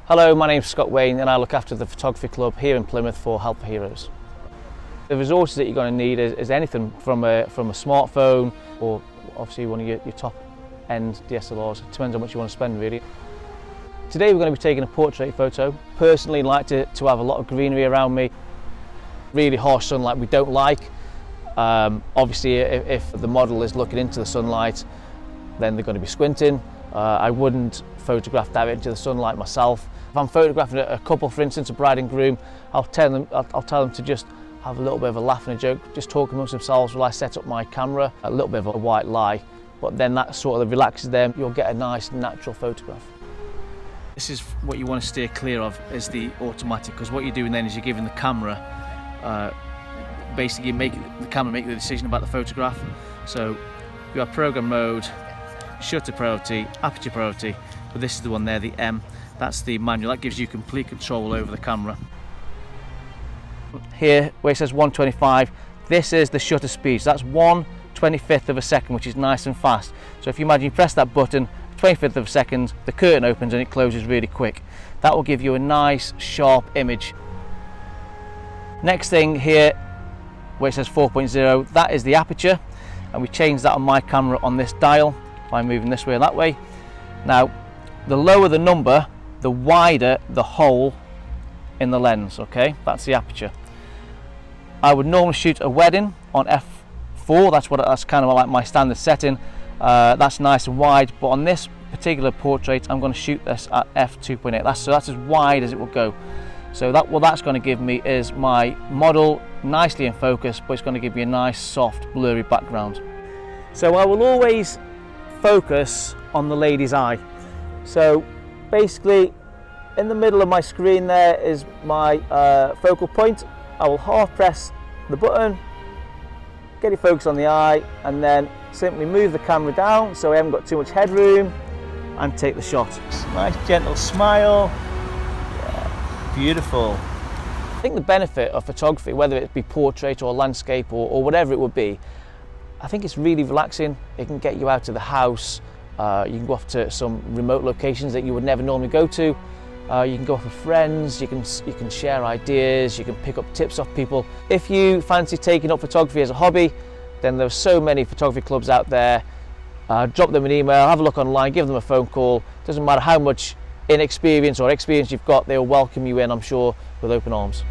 Hello, my name's Scott Wain and I look after the photography club here in Plymouth for Help for Heroes. The resources that you're going to need is anything from a smartphone or obviously one of your top end DSLRs. It depends on what you want to spend really. Today we're going to be taking a portrait photo. Personally like to have a lot of greenery around me. Really harsh sunlight we don't like. Obviously if the model is looking into the sunlight then they're going to be squinting. I wouldn't photograph direct into the sunlight myself. If I'm photographing a couple, for instance, a bride and groom, I'll tell them to just have a little bit of a laugh and a joke, just talk amongst themselves while I set up my camera. A little bit of a white lie, but then that sort of relaxes them. You'll get a nice natural photograph. This is what you want to steer clear of, is the automatic, because what you're doing then is you're giving the camera, basically the camera make the decision about the photograph. So you have program mode, shutter priority, aperture priority, but this is the one there, the M. That's the manual. That gives you complete control over the camera. Here where it says 125, this is the shutter speed. So that's 1/25 of a second, which is nice and fast. So if you imagine you press that button, 25th of a second, the curtain opens and it closes really quick. That will give you a nice sharp image. Next thing here where it says 4.0, that is the aperture, and we change that on my camera on this dial by moving this way and that way. Now the lower the number, the wider the hole in the lens. Okay, that's the aperture. I would normally shoot a wedding on f4. That's kind of like my standard setting. That's nice and wide, but on this particular portrait I'm going to shoot this at f2.8. That's as wide as it will go. So what that's going to give me is my model nicely in focus, but it's going to give me a nice soft blurry background. So I will always focus on the lady's eye. So basically in the middle of my screen there is my focal point. I will half press the button, get it focused on the eye, and then simply move the camera down so I haven't got too much headroom and take the shot. Nice gentle smile. Yeah, beautiful. I think the benefit of photography, whether it be portrait or landscape or whatever it would be, I think it's really relaxing. It can get you out of the house. You can go off to some remote locations that you would never normally go to. You can go off with friends, you can share ideas, you can pick up tips off people. If you fancy taking up photography as a hobby, then there are so many photography clubs out there. Drop them an email, have a look online, give them a phone call. Doesn't matter how much inexperience or experience you've got, they'll welcome you in, I'm sure, with open arms.